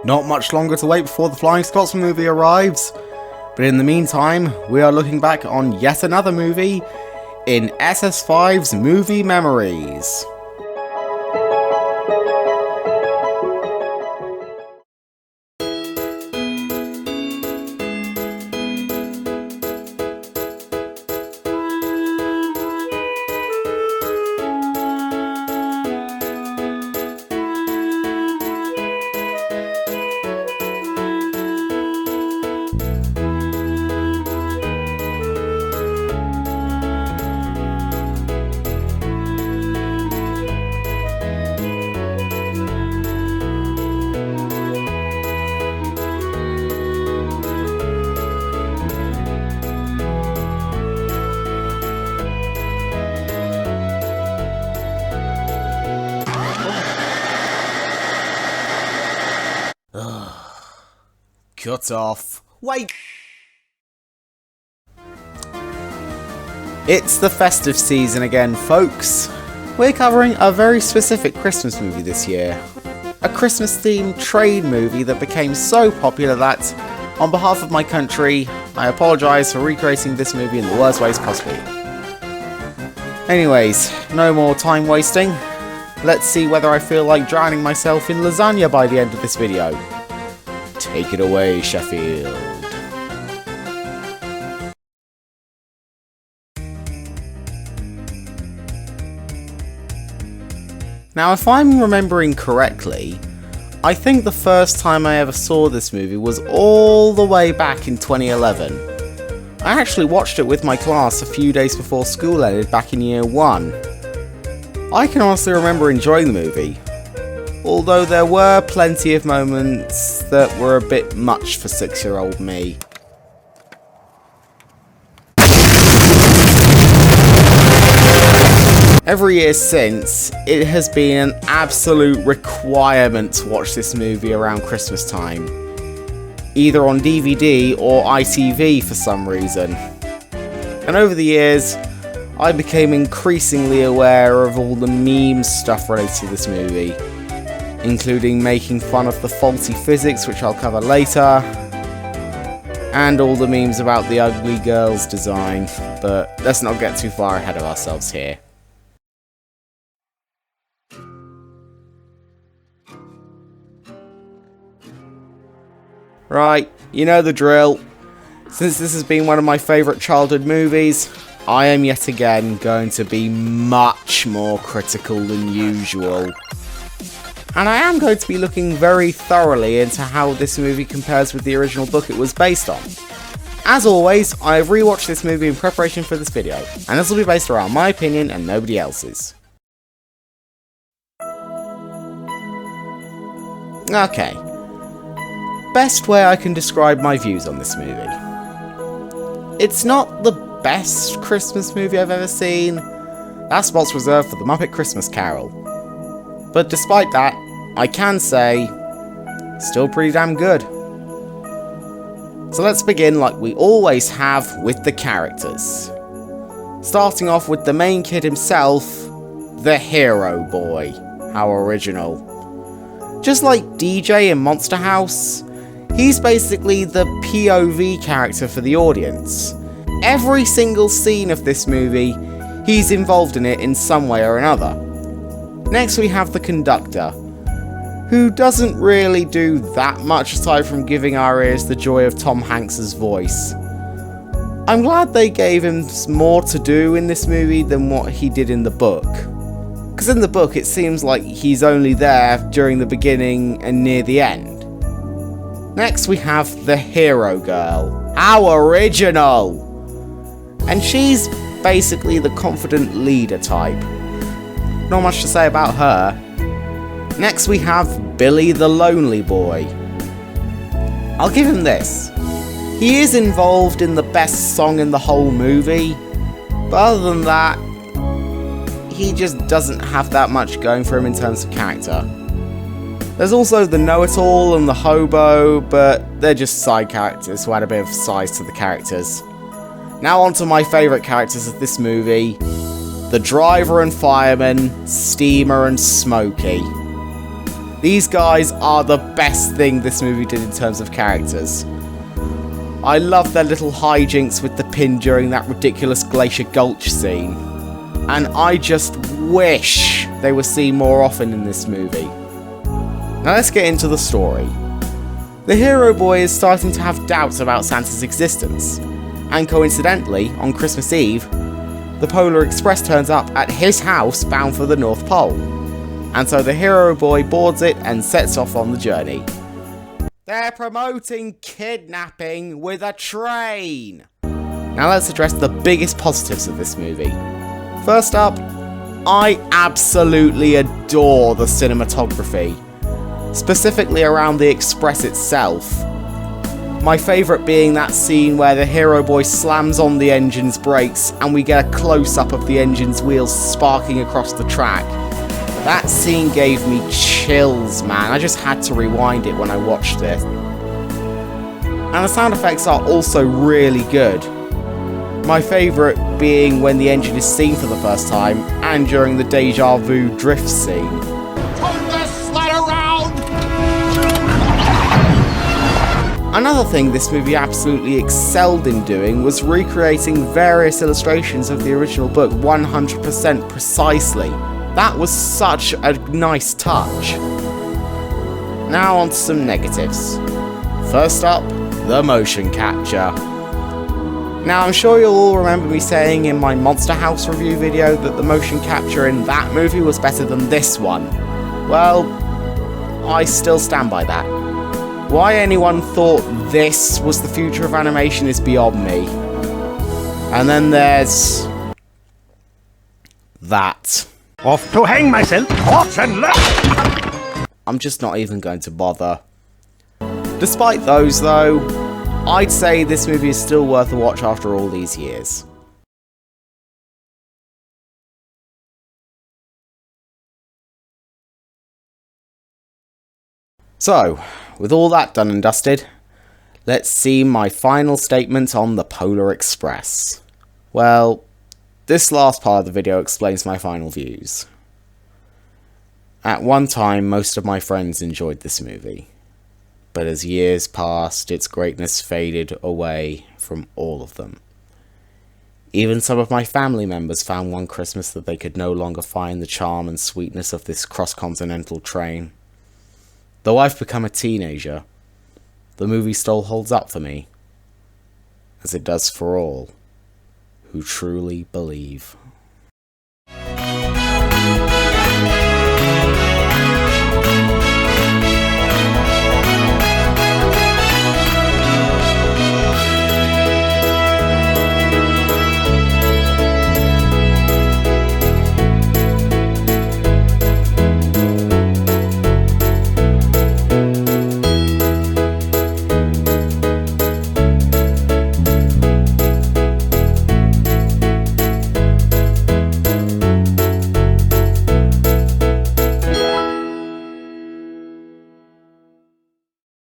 Not much longer to wait before the Flying Scotsman movie arrives, but in the meantime, we are looking back on yet another movie in SS5's Movie Memories. Cut off. Wait! It's the festive season again, folks. We're covering a very specific Christmas movie this year. A Christmas-themed train movie that became so popular that, on behalf of my country, I apologise for recreating this movie in the worst ways possible. Anyways, no more time wasting. Let's see whether I feel like drowning myself in lasagna by the end of this video. Take it away, Sheffield. Now, if I'm remembering correctly, I think the first time I ever saw this movie was all the way back in 2011. I actually watched it with my class a few days before school ended back in year 1. I can honestly remember enjoying the movie, although there were plenty of moments that were a bit much for 6-year-old me. Every year since, it has been an absolute requirement to watch this movie around Christmas time, either on DVD or ITV for some reason. And over the years, I became increasingly aware of all the meme stuff related to this movie, including making fun of the faulty physics, which I'll cover later, and all the memes about the ugly girl's design, but let's not get too far ahead of ourselves here. Right, you know the drill. Since this has been one of my favourite childhood movies, I am yet again going to be much more critical than usual. And I am going to be looking very thoroughly into how this movie compares with the original book it was based on. As always, I have rewatched this movie in preparation for this video, and this will be based around my opinion and nobody else's. Okay. Best way I can describe my views on this movie. It's not the best Christmas movie I've ever seen. That spot's reserved for The Muppet Christmas Carol. But despite that, I can say, still pretty damn good. So let's begin like we always have with the characters. Starting off with the main kid himself, the hero boy. How original. Just like DJ in Monster House, he's basically the POV character for the audience. Every single scene of this movie, he's involved in it in some way or another. Next we have the conductor, who doesn't really do that much aside from giving our ears the joy of Tom Hanks's voice. I'm glad they gave him more to do in this movie than what he did in the book. Because in the book it seems like he's only there during the beginning and near the end. Next we have the hero girl. How original! And she's basically the confident leader type. Not much to say about her. Next we have Billy the lonely boy. I'll give him this. He is involved in the best song in the whole movie, but other than that, he just doesn't have that much going for him in terms of character. There's also the know-it-all and the hobo, but they're just side characters who add a bit of size to the characters. Now on to my favourite characters of this movie, the driver and fireman, Steamer and Smokey. These guys are the best thing this movie did in terms of characters. I love their little hijinks with the pin during that ridiculous Glacier Gulch scene. And I just wish they were seen more often in this movie. Now let's get into the story. The hero boy is starting to have doubts about Santa's existence. And coincidentally, on Christmas Eve, the Polar Express turns up at his house bound for the North Pole. And so the hero boy boards it and sets off on the journey. They're promoting kidnapping with a train! Now let's address the biggest positives of this movie. First up, I absolutely adore the cinematography, specifically around the Express itself. My favourite being that scene where the hero boy slams on the engine's brakes and we get a close-up of the engine's wheels sparking across the track. That scene gave me chills, man. I just had to rewind it when I watched it. And the sound effects are also really good. My favourite being when the engine is seen for the first time and during the deja vu drift scene. Turn this sled around! Another thing this movie absolutely excelled in doing was recreating various illustrations of the original book 100% precisely. That was such a nice touch. Now on to some negatives. First up, the motion capture. Now I'm sure you'll all remember me saying in my Monster House review video that the motion capture in that movie was better than this one. Well, I still stand by that. Why anyone thought this was the future of animation is beyond me. And then there's that. Off to hang myself, horse and left! I'm just not even going to bother. Despite those though, I'd say this movie is still worth a watch after all these years. So, with all that done and dusted, let's see my final statement on the Polar Express. Well, this last part of the video explains my final views. At one time, most of my friends enjoyed this movie, but as years passed, its greatness faded away from all of them. Even some of my family members found one Christmas that they could no longer find the charm and sweetness of this cross-continental train. Though I've become a teenager, the movie still holds up for me, as it does for all who truly believe.